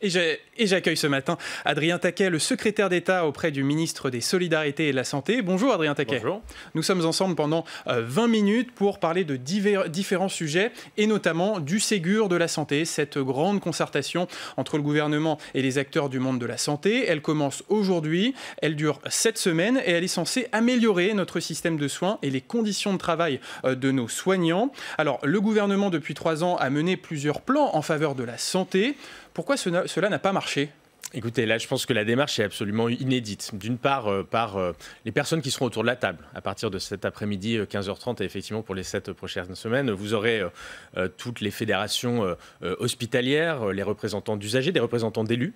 Et j'accueille ce matin Adrien Taquet, le secrétaire d'État auprès du ministre des Solidarités et de la Santé. Bonjour Adrien Taquet. Bonjour. Nous sommes ensemble pendant 20 minutes pour parler de différents sujets et notamment du Ségur de la santé, cette grande concertation entre le gouvernement et les acteurs du monde de la santé. Elle commence aujourd'hui, elle dure 7 semaines et elle est censée améliorer notre système de soins et les conditions de travail de nos soignants. Alors le gouvernement depuis 3 ans a mené plusieurs plans en faveur de la santé. Pourquoi cela n'a pas marché ? Écoutez, là, je pense que la démarche est absolument inédite. D'une part, par les personnes qui seront autour de la table. À partir de cet après-midi, 15h30, et effectivement, pour les 7 prochaines semaines, vous aurez toutes les fédérations hospitalières, les représentants d'usagers, des représentants d'élus.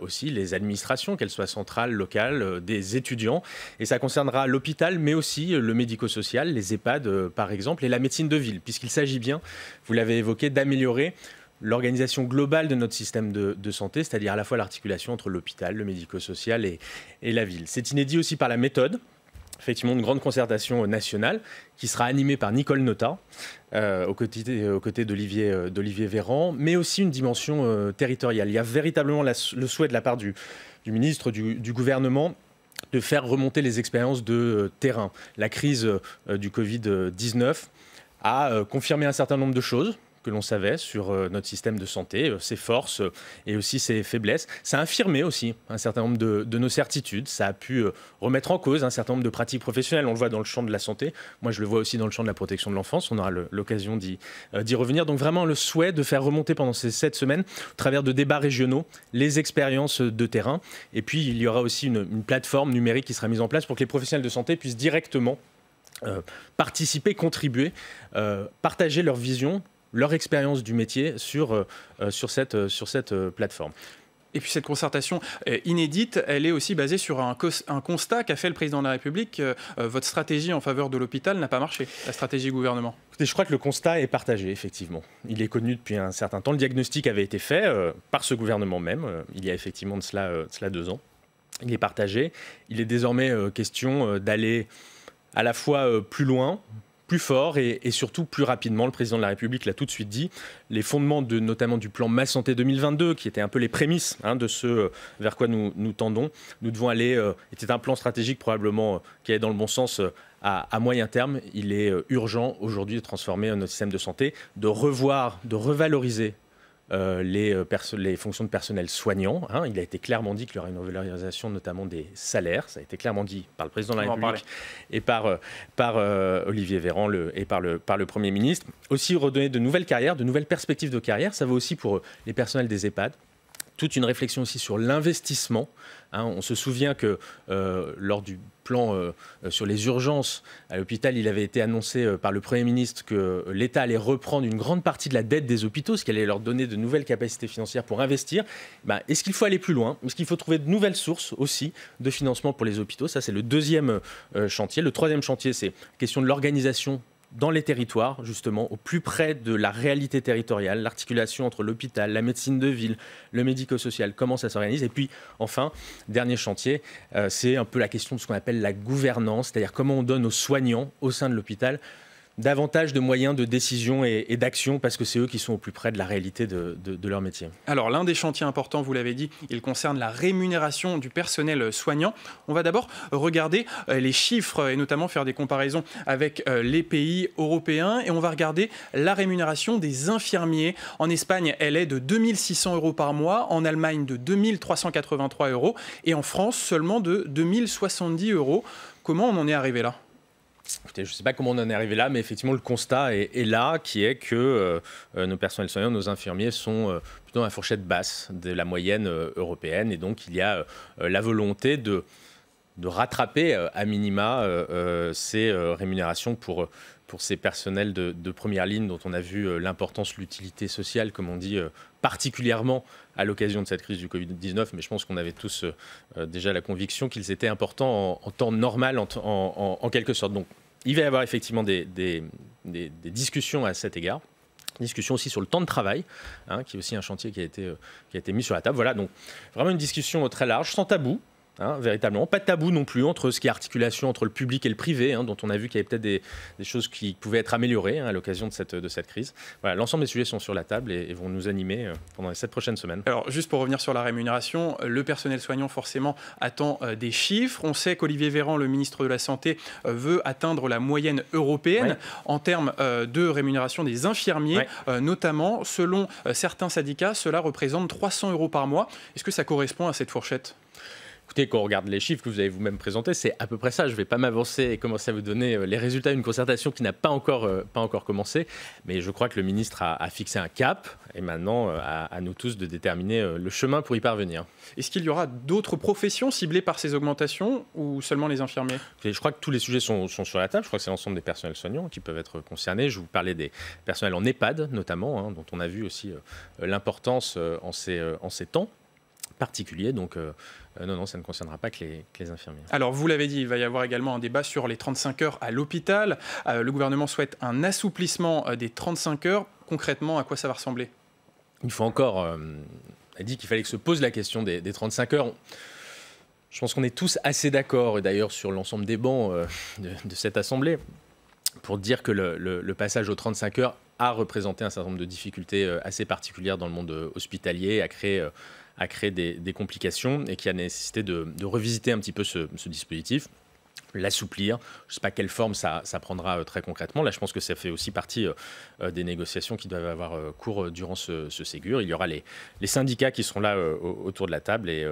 Aussi les administrations, qu'elles soient centrales, locales, des étudiants. Et ça concernera l'hôpital, mais aussi le médico-social, les EHPAD par exemple, et la médecine de ville, puisqu'il s'agit bien, vous l'avez évoqué, d'améliorer l'organisation globale de notre système de santé, c'est-à-dire à la fois l'articulation entre l'hôpital, le médico-social et la ville. C'est inédit aussi par la méthode. Effectivement, une grande concertation nationale qui sera animée par Nicole Notat, aux côtés d'Olivier Véran, mais aussi une dimension territoriale. Il y a véritablement le souhait de la part du ministre, du gouvernement, de faire remonter les expériences de terrain. La crise du Covid-19 a confirmé un certain nombre de choses que l'on savait sur notre système de santé, ses forces et aussi ses faiblesses. Ça a affirmé aussi un certain nombre de nos certitudes. Ça a pu remettre en cause un certain nombre de pratiques professionnelles. On le voit dans le champ de la santé. Moi, je le vois aussi dans le champ de la protection de l'enfance. On aura l'occasion d'y revenir. Donc vraiment le souhait de faire remonter pendant ces 7 semaines, au travers de débats régionaux, les expériences de terrain. Et puis, il y aura aussi une plateforme numérique qui sera mise en place pour que les professionnels de santé puissent directement participer, contribuer, partager leur vision, leur expérience du métier sur cette plateforme. Et puis cette concertation inédite, elle est aussi basée sur un constat qu'a fait le président de la République. Votre stratégie en faveur de l'hôpital n'a pas marché, la stratégie gouvernement. Écoutez, je crois que le constat est partagé, effectivement. Il est connu depuis un certain temps. Le diagnostic avait été fait par ce gouvernement même, il y a effectivement de cela 2 ans. Il est partagé. Il est désormais question d'aller à la fois plus loin, plus fort et surtout plus rapidement. Le président de la République l'a tout de suite dit. Les fondements notamment du plan Ma Santé 2022, qui étaient un peu les prémices de ce vers quoi nous tendons, nous devons aller, était un plan stratégique probablement qui allait dans le bon sens à moyen terme. Il est urgent aujourd'hui de transformer notre système de santé, de revoir, de revaloriser les fonctions de personnel soignant. Il a été clairement dit qu'il y aura une revalorisation notamment des salaires. Ça a été clairement dit par le président de la République et par Olivier Véran et par le Premier ministre. Aussi redonner de nouvelles carrières, de nouvelles perspectives de carrière. Ça vaut aussi pour les personnels des EHPAD. Toute une réflexion aussi sur l'investissement. On se souvient que lors du plan sur les urgences à l'hôpital, il avait été annoncé par le Premier ministre que l'État allait reprendre une grande partie de la dette des hôpitaux, ce qui allait leur donner de nouvelles capacités financières pour investir. Est-ce qu'il faut aller plus loin ? Est-ce qu'il faut trouver de nouvelles sources aussi de financement pour les hôpitaux ? Ça, c'est le deuxième chantier. Le troisième chantier, c'est la question de l'organisation dans les territoires, justement, au plus près de la réalité territoriale, l'articulation entre l'hôpital, la médecine de ville, le médico-social, comment ça s'organise. Et puis, enfin, dernier chantier, c'est un peu la question de ce qu'on appelle la gouvernance, c'est-à-dire comment on donne aux soignants au sein de l'hôpital davantage de moyens de décision et d'action, parce que c'est eux qui sont au plus près de la réalité de leur métier. Alors, l'un des chantiers importants, vous l'avez dit, il concerne la rémunération du personnel soignant. On va d'abord regarder les chiffres et notamment faire des comparaisons avec les pays européens. Et on va regarder la rémunération des infirmiers. En Espagne, elle est de 2 600 € par mois. En Allemagne, de 2 383 €. Et en France, seulement de 2 070 €. Comment on en est arrivé là ? Écoutez, je ne sais pas comment on en est arrivé là, mais effectivement, le constat est là, qui est que nos personnels soignants, nos infirmiers sont plutôt dans la fourchette basse de la moyenne européenne. Et donc, il y a la volonté de rattraper à minima ces rémunérations pour ces personnels de première ligne dont on a vu l'importance, l'utilité sociale, comme on dit, particulièrement à l'occasion de cette crise du Covid-19. Mais je pense qu'on avait tous déjà la conviction qu'ils étaient importants en temps normal, en quelque sorte. Donc, il va y avoir effectivement des discussions à cet égard. Discussion aussi sur le temps de travail, qui est aussi un chantier qui a été mis sur la table. Voilà, donc vraiment une discussion très large, sans tabou. véritablement. Pas de tabou non plus entre ce qui est articulation entre le public et le privé, dont on a vu qu'il y avait peut-être des choses qui pouvaient être améliorées à l'occasion de cette crise. Voilà, l'ensemble des sujets sont sur la table et vont nous animer pendant les 7 prochaines semaines. Alors, juste pour revenir sur la rémunération, le personnel soignant, forcément, attend des chiffres. On sait qu'Olivier Véran, le ministre de la Santé, veut atteindre la moyenne européenne en termes de rémunération des infirmiers, notamment, selon certains syndicats, cela représente 300 € par mois. Est-ce que ça correspond à cette fourchette ? Écoutez, quand on regarde les chiffres que vous avez vous-même présentés, c'est à peu près ça. Je ne vais pas m'avancer et commencer à vous donner les résultats d'une concertation qui n'a pas encore commencé. Mais je crois que le ministre a fixé un cap et maintenant à nous tous de déterminer le chemin pour y parvenir. Est-ce qu'il y aura d'autres professions ciblées par ces augmentations ou seulement les infirmiers ? Je crois que tous les sujets sont sur la table. Je crois que c'est l'ensemble des personnels soignants qui peuvent être concernés. Je vous parlais des personnels en EHPAD notamment, dont on a vu aussi l'importance en ces temps particuliers. Donc non, ça ne concernera pas que les infirmiers. Alors, vous l'avez dit, il va y avoir également un débat sur les 35 heures à l'hôpital. Le gouvernement souhaite un assouplissement des 35 heures. Concrètement, à quoi ça va ressembler ? Il faut encore... a dit qu'il fallait que se pose la question des 35 heures. Je pense qu'on est tous assez d'accord, et d'ailleurs sur l'ensemble des bancs de cette Assemblée, pour dire que le passage aux 35 heures a représenté un certain nombre de difficultés assez particulières dans le monde hospitalier, a créé des complications et qui a nécessité de revisiter un petit peu ce dispositif, l'assouplir. Je ne sais pas quelle forme ça prendra très concrètement. Là, je pense que ça fait aussi partie des négociations qui doivent avoir cours durant ce Ségur. Il y aura les syndicats qui seront là autour de la table et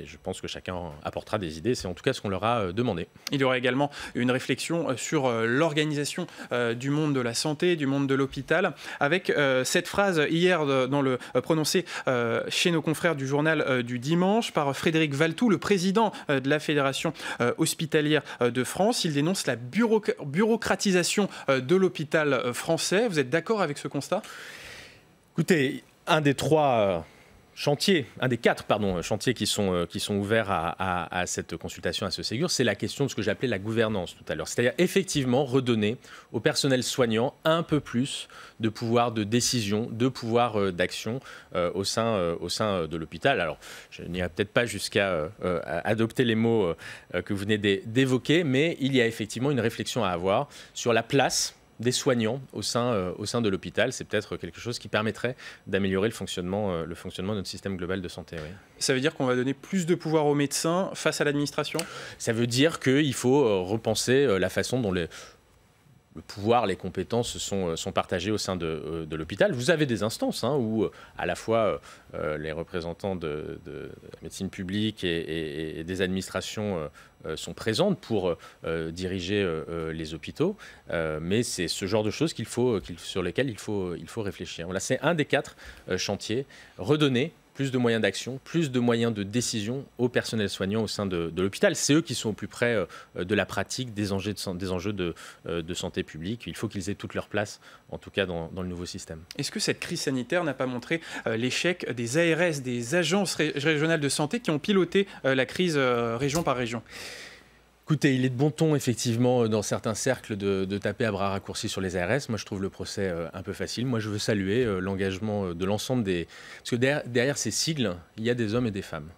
je pense que chacun apportera des idées. C'est en tout cas ce qu'on leur a demandé. Il y aura également une réflexion sur l'organisation du monde de la santé, du monde de l'hôpital, avec cette phrase hier prononcée chez nos confrères du journal du dimanche par Frédéric Valtou, le président de la Fédération hospitalière de France. Il dénonce la bureaucratisation de l'hôpital français. Vous êtes d'accord avec ce constat ? Écoutez, un des 4 chantiers qui sont ouverts à cette consultation, à ce Ségur, c'est la question de ce que j'appelais la gouvernance tout à l'heure. C'est-à-dire effectivement redonner au personnel soignant un peu plus de pouvoir de décision, de pouvoir d'action au sein de l'hôpital. Alors, je n'irai peut-être pas jusqu'à adopter les mots que vous venez d'évoquer, mais il y a effectivement une réflexion à avoir sur la place des soignants au sein de l'hôpital. C'est peut-être quelque chose qui permettrait d'améliorer le fonctionnement de notre système global de santé. Oui. Ça veut dire qu'on va donner plus de pouvoir aux médecins face à l'administration ? Ça veut dire qu'il faut repenser la façon dont le pouvoir, les compétences sont partagées au sein de l'hôpital. Vous avez des instances où à la fois les représentants de la médecine publique et des administrations sont présentes pour diriger les hôpitaux, mais c'est ce genre de choses sur lesquelles il faut réfléchir. Voilà, c'est un des 4 chantiers, redonner plus de moyens d'action, plus de moyens de décision aux personnels soignants au sein de l'hôpital. C'est eux qui sont au plus près de la pratique, des enjeux de santé publique. Il faut qu'ils aient toute leur place, en tout cas dans le nouveau système. Est-ce que cette crise sanitaire n'a pas montré l'échec des ARS, des agences régionales de santé qui ont piloté la crise région par région ? Écoutez, il est de bon ton, effectivement, dans certains cercles de taper à bras raccourcis sur les ARS. Moi, je trouve le procès un peu facile. Moi, je veux saluer l'engagement de l'ensemble des... Parce que derrière ces sigles, il y a des hommes et des femmes.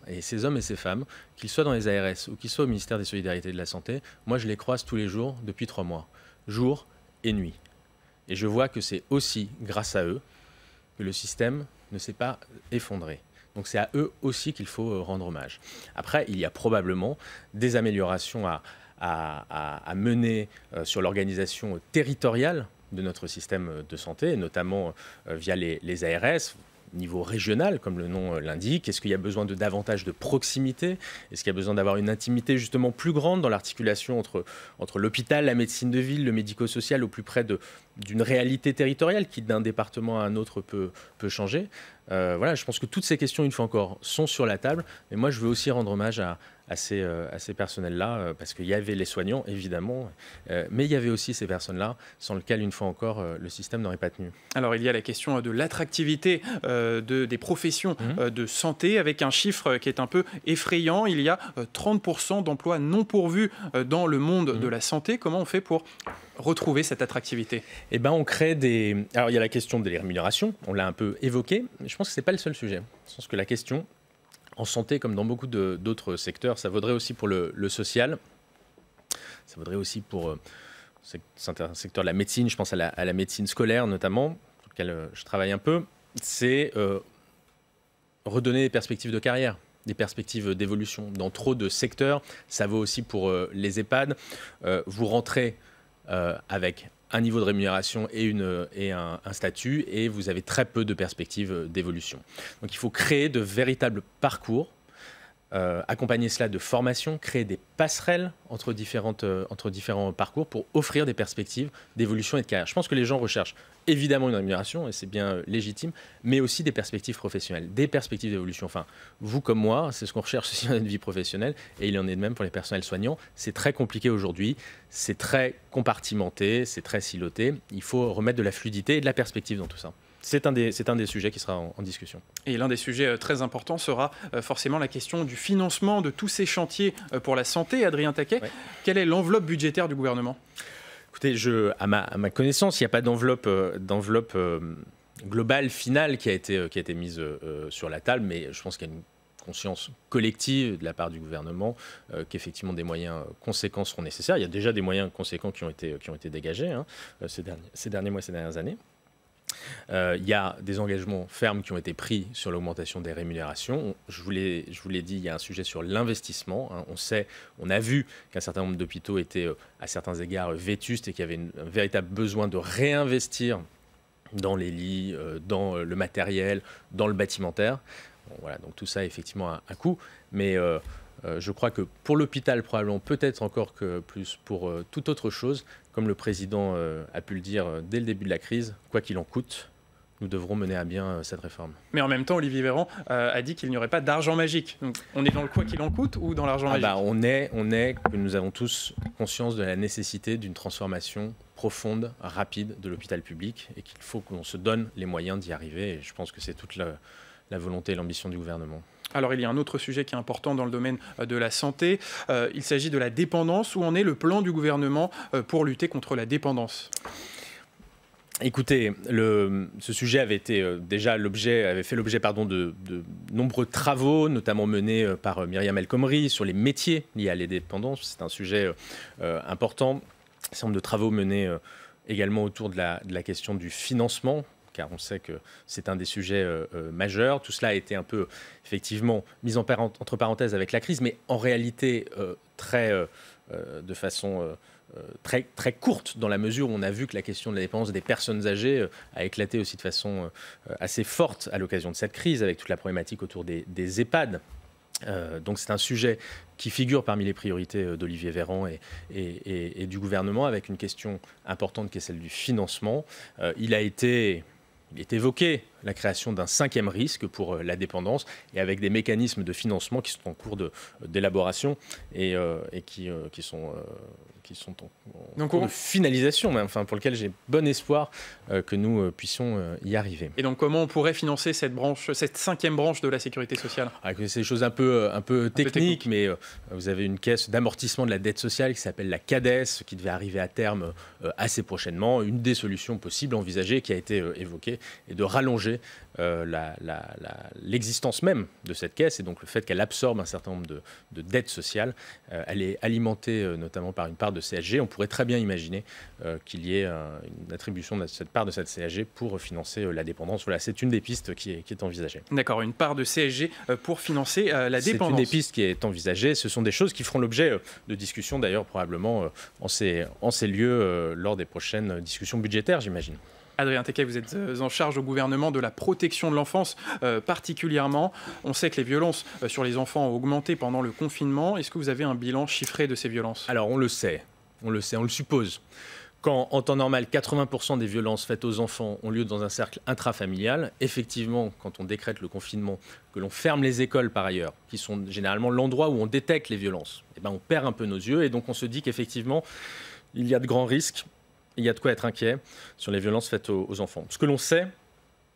Et ces hommes et ces femmes, qu'ils soient dans les ARS ou qu'ils soient au ministère des Solidarités et de la Santé, moi, je les croise tous les jours depuis 3 mois, jour et nuit. Et je vois que c'est aussi grâce à eux que le système ne s'est pas effondré. Donc c'est à eux aussi qu'il faut rendre hommage. Après, il y a probablement des améliorations à mener sur l'organisation territoriale de notre système de santé, notamment via les ARS, niveau régional, comme le nom l'indique. Est-ce qu'il y a besoin de davantage de proximité ? Est-ce qu'il y a besoin d'avoir une intimité justement plus grande dans l'articulation entre l'hôpital, la médecine de ville, le médico-social au plus près d'une réalité territoriale qui, d'un département à un autre, peut changer ? Voilà, je pense que toutes ces questions, une fois encore, sont sur la table. Mais moi, je veux aussi rendre hommage à ces personnels-là, parce qu'il y avait les soignants, évidemment, mais il y avait aussi ces personnes-là, sans lesquelles, une fois encore, le système n'aurait pas tenu. Alors, il y a la question de l'attractivité des professions de santé, avec un chiffre qui est un peu effrayant. Il y a 30% d'emplois non pourvus dans le monde de la santé. Comment on fait pour retrouver cette attractivité ? Eh ben, on crée des... Alors, il y a la question des rémunérations, on l'a un peu évoqué, mais je pense que ce n'est pas le seul sujet. Je pense que la question en santé, comme dans beaucoup d'autres secteurs, ça vaudrait aussi pour le social, ça vaudrait aussi pour un secteur de la médecine, je pense à la médecine scolaire notamment, sur lequel je travaille un peu, c'est redonner des perspectives de carrière, des perspectives d'évolution. Dans trop de secteurs, ça vaut aussi pour les EHPAD. Vous rentrez avec un niveau de rémunération et un statut, et vous avez très peu de perspectives d'évolution. Donc il faut créer de véritables parcours, accompagner cela de formation, créer des passerelles entre différents parcours pour offrir des perspectives d'évolution et de carrière. Je pense que les gens recherchent évidemment une rémunération, et c'est bien légitime, mais aussi des perspectives professionnelles, des perspectives d'évolution. Enfin, vous comme moi, c'est ce qu'on recherche aussi dans notre vie professionnelle, et il en est de même pour les personnels soignants. C'est très compliqué aujourd'hui, c'est très compartimenté, c'est très siloté. Il faut remettre de la fluidité et de la perspective dans tout ça. C'est un des sujets qui sera en discussion. Et l'un des sujets très importants sera forcément la question du financement de tous ces chantiers pour la santé. Adrien Taquet, ouais. Quelle est l'enveloppe budgétaire du gouvernement ? Écoutez, à ma connaissance, il n'y a pas d'enveloppe globale, finale qui a été mise sur la table, mais je pense qu'il y a une conscience collective de la part du gouvernement qu'effectivement des moyens conséquents seront nécessaires. Il y a déjà des moyens conséquents qui ont été dégagés ces derniers mois, ces dernières années. Il y a des engagements fermes qui ont été pris sur l'augmentation des rémunérations. Je vous l'ai dit, il y a un sujet sur l'investissement. On a vu qu'un certain nombre d'hôpitaux étaient à certains égards vétustes et qu'il y avait un véritable besoin de réinvestir dans les lits, dans le matériel, dans le bâtimentaire. Bon, voilà, donc tout ça a effectivement un coût, mais je crois que pour l'hôpital, probablement peut-être encore que plus pour toute autre chose, comme le président a pu le dire dès le début de la crise, quoi qu'il en coûte, nous devrons mener à bien cette réforme. Mais en même temps, Olivier Véran a dit qu'il n'y aurait pas d'argent magique. Donc, on est dans le quoi qu'il en coûte ou dans l'argent magique ? Nous avons tous conscience de la nécessité d'une transformation profonde, rapide de l'hôpital public et qu'il faut qu'on se donne les moyens d'y arriver. Et je pense que c'est toute la volonté et l'ambition du gouvernement. Alors, il y a un autre sujet qui est important dans le domaine de la santé. Il s'agit de la dépendance. Où en est le plan du gouvernement pour lutter contre la dépendance ? Écoutez, ce sujet avait fait l'objet de nombreux travaux, notamment menés par Myriam El Khomri sur les métiers liés à la dépendance. C'est un sujet important. Un certain nombre de travaux menés également autour de la question du financement, car on sait que c'est un des sujets majeurs. Tout cela a été un peu, effectivement, mis entre parenthèses avec la crise, mais en réalité de façon très, très courte, dans la mesure où on a vu que la question de la dépendance des personnes âgées a éclaté aussi de façon assez forte à l'occasion de cette crise, avec toute la problématique autour des EHPAD. Donc c'est un sujet qui figure parmi les priorités d'Olivier Véran et du gouvernement, avec une question importante qui est celle du financement. Il est évoqué la création d'un 5e risque pour la dépendance et avec des mécanismes de financement qui sont en cours d'élaboration et qui sont en cours de finalisation, mais enfin, pour lequel j'ai bon espoir que nous puissions y arriver. Et donc comment on pourrait financer cette 5e branche de la sécurité sociale ? C'est des choses un peu techniques, mais vous avez une caisse d'amortissement de la dette sociale qui s'appelle la CADES, qui devait arriver à terme assez prochainement. Une des solutions possibles envisagées qui a été évoquée est de rallonger l'existence même de cette caisse, et donc le fait qu'elle absorbe un certain nombre de dettes sociales. Elle est alimentée notamment par une part de CSG. On pourrait très bien imaginer qu'il y ait une attribution de cette part de cette CSG pour financer la dépendance. Voilà, c'est une des pistes qui est envisagée. D'accord, une part de CSG pour financer la dépendance. C'est une des pistes qui est envisagée. Ce sont des choses qui feront l'objet de discussions, d'ailleurs, probablement en ces lieux lors des prochaines discussions budgétaires, j'imagine. Adrien Taquet, vous êtes en charge au gouvernement de la protection de l'enfance particulièrement. On sait que les violences sur les enfants ont augmenté pendant le confinement. Est-ce que vous avez un bilan chiffré de ces violences ? Alors on le sait, on le suppose. Quand, en temps normal, 80% des violences faites aux enfants ont lieu dans un cercle intrafamilial, effectivement, quand on décrète le confinement, que l'on ferme les écoles par ailleurs, qui sont généralement l'endroit où on détecte les violences, on perd un peu nos yeux et donc on se dit qu'effectivement, il y a de grands risques. Il y a de quoi être inquiet sur les violences faites aux enfants. Ce que l'on sait,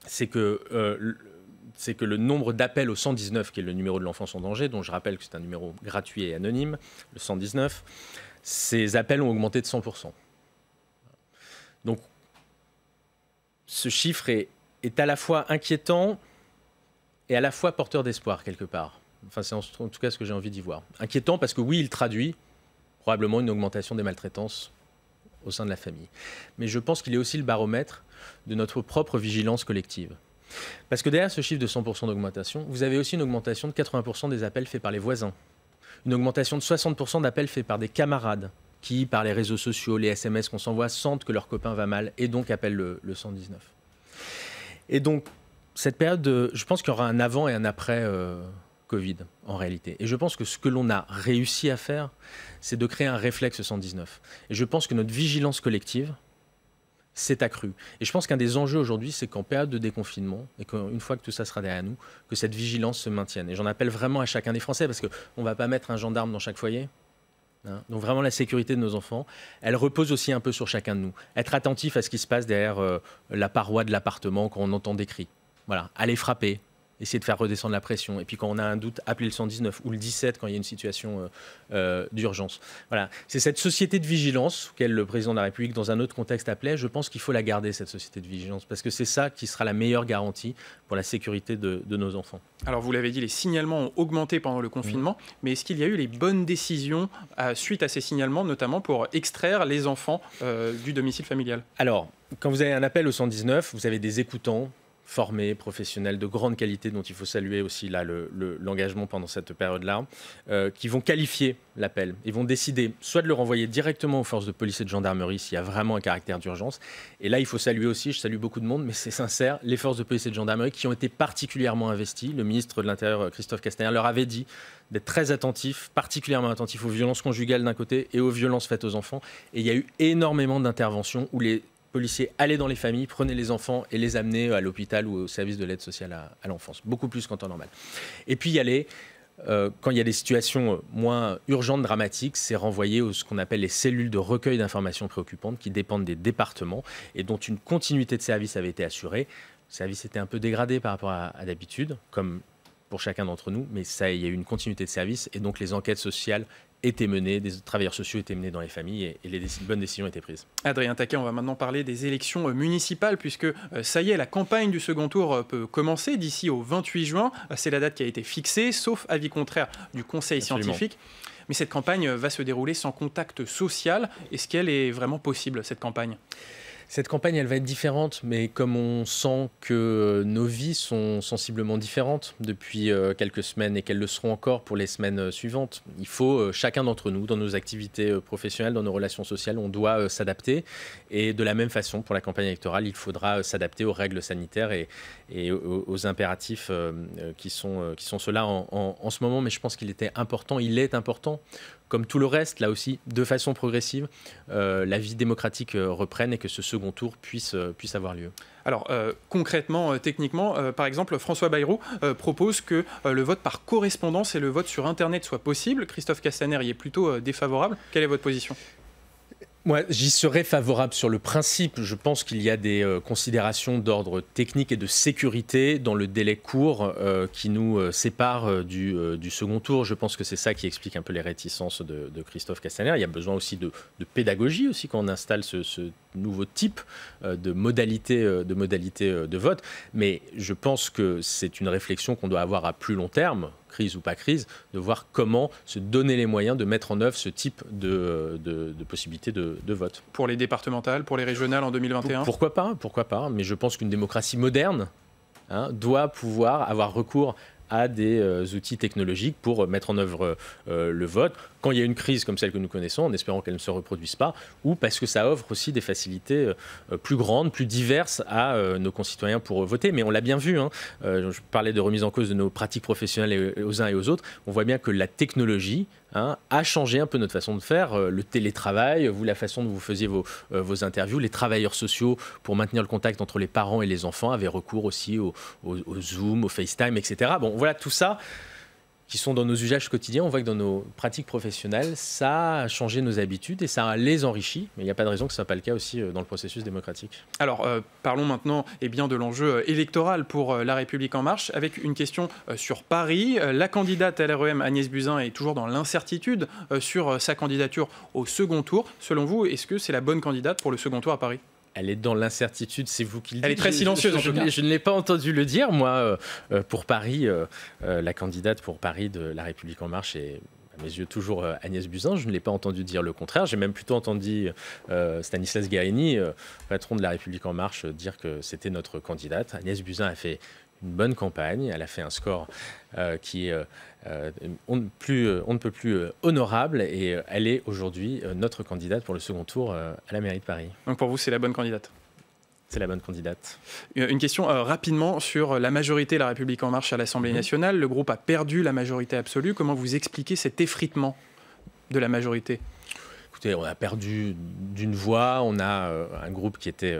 c'est que le nombre d'appels au 119, qui est le numéro de l'enfance en danger, dont je rappelle que c'est un numéro gratuit et anonyme, le 119, ces appels ont augmenté de 100%. Donc, ce chiffre est à la fois inquiétant et à la fois porteur d'espoir, quelque part. Enfin, c'est en tout cas ce que j'ai envie d'y voir. Inquiétant parce que oui, il traduit probablement une augmentation des maltraitances au sein de la famille. Mais je pense qu'il est aussi le baromètre de notre propre vigilance collective. Parce que derrière ce chiffre de 100% d'augmentation, vous avez aussi une augmentation de 80% des appels faits par les voisins. Une augmentation de 60% d'appels faits par des camarades qui, par les réseaux sociaux, les SMS qu'on s'envoie, sentent que leur copain va mal et donc appellent le 119. Et donc, cette période, je pense qu'il y aura un avant et un après Covid, en réalité. Et je pense que ce que l'on a réussi à faire, c'est de créer un réflexe 119. Et je pense que notre vigilance collective s'est accrue. Et je pense qu'un des enjeux aujourd'hui, c'est qu'en période de déconfinement, et qu'une fois que tout ça sera derrière nous, que cette vigilance se maintienne. Et j'en appelle vraiment à chacun des Français, parce qu'on ne va pas mettre un gendarme dans chaque foyer. Donc vraiment, la sécurité de nos enfants, elle repose aussi un peu sur chacun de nous. Être attentif à ce qui se passe derrière la paroi de l'appartement quand on entend des cris. Voilà, aller frapper, essayer de faire redescendre la pression. Et puis quand on a un doute, appeler le 119 ou le 17 quand il y a une situation d'urgence. Voilà, c'est cette société de vigilance auquel le président de la République, dans un autre contexte, appelait. Je pense qu'il faut la garder, cette société de vigilance, parce que c'est ça qui sera la meilleure garantie pour la sécurité de nos enfants. Alors vous l'avez dit, les signalements ont augmenté pendant le confinement, mais est-ce qu'il y a eu les bonnes décisions suite à ces signalements, notamment pour extraire les enfants du domicile familial? Alors, quand vous avez un appel au 119, vous avez des écoutants formés, professionnels, de grande qualité, dont il faut saluer aussi là l'engagement pendant cette période-là, qui vont qualifier l'appel. Ils vont décider soit de le renvoyer directement aux forces de police et de gendarmerie s'il y a vraiment un caractère d'urgence. Et là, il faut saluer aussi, je salue beaucoup de monde, mais c'est sincère, les forces de police et de gendarmerie qui ont été particulièrement investies. Le ministre de l'Intérieur, Christophe Castaner, leur avait dit d'être très attentifs, particulièrement attentifs aux violences conjugales d'un côté et aux violences faites aux enfants. Et il y a eu énormément d'interventions où les policiers allaient dans les familles, prenaient les enfants et les amenaient à l'hôpital ou au service de l'aide sociale à l'enfance. Beaucoup plus qu'en temps normal. Et puis y aller, quand il y a des situations moins urgentes, dramatiques, c'est renvoyé à ce qu'on appelle les cellules de recueil d'informations préoccupantes qui dépendent des départements et dont une continuité de service avait été assurée. Le service était un peu dégradé par rapport à d'habitude, comme pour chacun d'entre nous, mais ça, il y a eu une continuité de service et donc les enquêtes sociales étaient menées, des travailleurs sociaux étaient menés dans les familles et les bonnes décisions étaient prises. Adrien Taquet, on va maintenant parler des élections municipales puisque ça y est, la campagne du second tour peut commencer d'ici au 28 juin. C'est la date qui a été fixée, sauf avis contraire du Conseil scientifique. Mais cette campagne va se dérouler sans contact social. Est-ce qu'elle est vraiment possible, cette campagne ? Cette campagne, elle va être différente, mais comme on sent que nos vies sont sensiblement différentes depuis quelques semaines et qu'elles le seront encore pour les semaines suivantes, il faut, chacun d'entre nous, dans nos activités professionnelles, dans nos relations sociales, on doit s'adapter. Et de la même façon, pour la campagne électorale, il faudra s'adapter aux règles sanitaires et aux impératifs qui sont ceux-là en ce moment. Mais je pense qu'il est important, comme tout le reste, là aussi, de façon progressive, la vie démocratique reprenne et que ce second tour puisse avoir lieu. Alors concrètement, techniquement, par exemple, François Bayrou propose que le vote par correspondance et le vote sur Internet soit possible. Christophe Castaner y est plutôt défavorable. Quelle est votre position ? Moi, j'y serais favorable sur le principe. Je pense qu'il y a des considérations d'ordre technique et de sécurité dans le délai court qui nous sépare du second tour. Je pense que c'est ça qui explique un peu les réticences de Christophe Castaner. Il y a besoin aussi de pédagogie aussi quand on installe ce nouveau type de modalité de vote. Mais je pense que c'est une réflexion qu'on doit avoir à plus long terme, crise ou pas crise, de voir comment se donner les moyens de mettre en œuvre ce type de possibilité de vote. Pour les départementales, pour les régionales en 2021 ? Pourquoi pas, mais je pense qu'une démocratie moderne doit pouvoir avoir recours à des outils technologiques pour mettre en œuvre le vote, quand il y a une crise comme celle que nous connaissons, en espérant qu'elle ne se reproduise pas, ou parce que ça offre aussi des facilités plus grandes, plus diverses à nos concitoyens pour voter. Mais on l'a bien vu, je parlais de remise en cause de nos pratiques professionnelles aux uns et aux autres, on voit bien que la technologie a changé un peu notre façon de faire, le télétravail, la façon dont vous faisiez vos interviews, les travailleurs sociaux pour maintenir le contact entre les parents et les enfants avaient recours aussi au Zoom, au FaceTime, etc. Bon, voilà, tout ça qui sont dans nos usages quotidiens, on voit que dans nos pratiques professionnelles, ça a changé nos habitudes et ça les enrichit, mais il n'y a pas de raison que ce ne soit pas le cas aussi dans le processus démocratique. Alors, parlons maintenant de l'enjeu électoral pour La République En Marche, avec une question sur Paris. La candidate à LREM, Agnès Buzyn, est toujours dans l'incertitude sur sa candidature au second tour. Selon vous, est-ce que c'est la bonne candidate pour le second tour à Paris ? Elle est dans l'incertitude, c'est vous qui le dites. Elle est très silencieuse en tout cas. Je ne l'ai pas entendu le dire, moi, pour Paris, la candidate pour Paris de La République En Marche est, à mes yeux, toujours Agnès Buzyn. Je ne l'ai pas entendu dire le contraire. J'ai même plutôt entendu Stanislas Guerini, patron de La République En Marche, dire que c'était notre candidate. Agnès Buzyn a fait une bonne campagne. Elle a fait un score qui est on ne peut plus honorable et elle est aujourd'hui notre candidate pour le second tour à la mairie de Paris. Donc pour vous, c'est la bonne candidate? C'est la bonne candidate. Une question rapidement sur la majorité La République En Marche à l'Assemblée nationale. Le groupe a perdu la majorité absolue. Comment vous expliquez cet effritement de la majorité? Écoutez, on a perdu d'une voix, on a un groupe qui était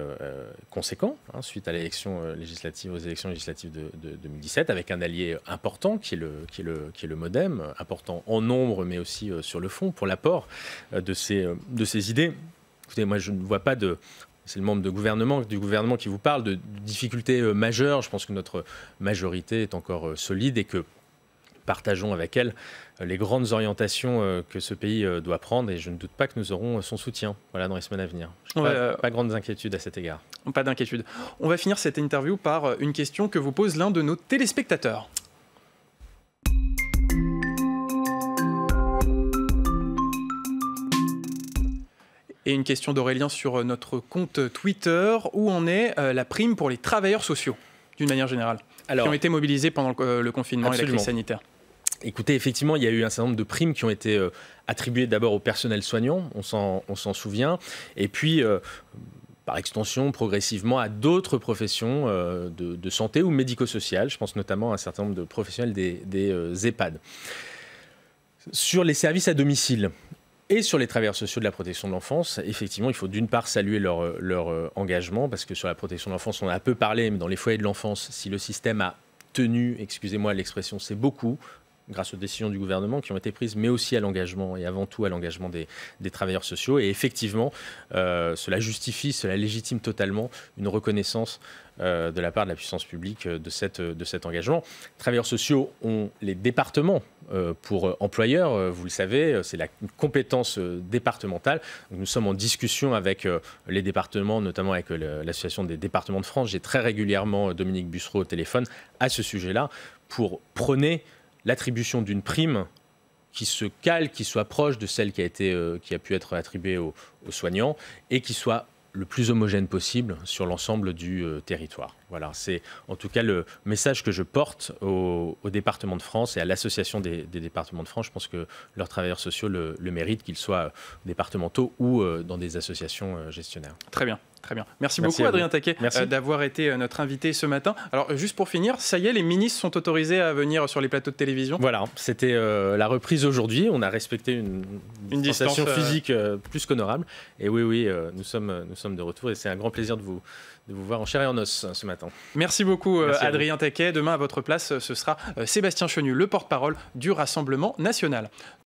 conséquent suite à l'élection législative, aux élections législatives de 2017, avec un allié important qui est le MoDem, important en nombre mais aussi sur le fond pour l'apport de ces idées. Écoutez, moi je ne vois pas c'est le membre du gouvernement qui vous parle de difficultés majeures. Je pense que notre majorité est encore solide et que partageons avec elle les grandes orientations que ce pays doit prendre et je ne doute pas que nous aurons son soutien dans les semaines à venir. Pas grandes inquiétudes à cet égard. Pas d'inquiétude. On va finir cette interview par une question que vous pose l'un de nos téléspectateurs. Et une question d'Aurélien sur notre compte Twitter. Où en est la prime pour les travailleurs sociaux, d'une manière générale, qui ont été mobilisés pendant le confinement et la crise sanitaire? Écoutez, effectivement, il y a eu un certain nombre de primes qui ont été attribuées d'abord au personnel soignant, on s'en souvient, et puis par extension, progressivement, à d'autres professions de santé ou médico-sociales. Je pense notamment à un certain nombre de professionnels des EHPAD. Sur les services à domicile et sur les travailleurs sociaux de la protection de l'enfance, effectivement, il faut d'une part saluer leur engagement, parce que sur la protection de l'enfance, on a un peu parlé, mais dans les foyers de l'enfance, si le système a tenu, excusez-moi l'expression, c'est beaucoup, grâce aux décisions du gouvernement qui ont été prises, mais aussi à l'engagement et avant tout à l'engagement des travailleurs sociaux. Et effectivement, cela justifie, cela légitime totalement une reconnaissance de la part de la puissance publique de cet engagement. Les travailleurs sociaux ont les départements pour employeurs, vous le savez, c'est la compétence départementale. Donc nous sommes en discussion avec les départements, notamment avec l'Association des départements de France. J'ai très régulièrement Dominique Bussereau au téléphone à ce sujet-là pour prôner l'attribution d'une prime qui se cale, qui soit proche de celle qui a pu être attribuée aux soignants et qui soit le plus homogène possible sur l'ensemble du territoire. Voilà, c'est en tout cas le message que je porte au département de France et à l'association des départements de France. Je pense que leurs travailleurs sociaux le méritent, qu'ils soient départementaux ou dans des associations gestionnaires. Très bien. Très bien. Merci beaucoup, Adrien Taquet, d'avoir été notre invité ce matin. Alors, juste pour finir, ça y est, les ministres sont autorisés à venir sur les plateaux de télévision? Voilà, c'était la reprise aujourd'hui. On a respecté une distanciation physique plus qu'honorable. Et oui, nous sommes de retour et c'est un grand plaisir de vous voir en chair et en os ce matin. Merci beaucoup, Adrien Taquet. Demain, à votre place, ce sera Sébastien Chenu, le porte-parole du Rassemblement national.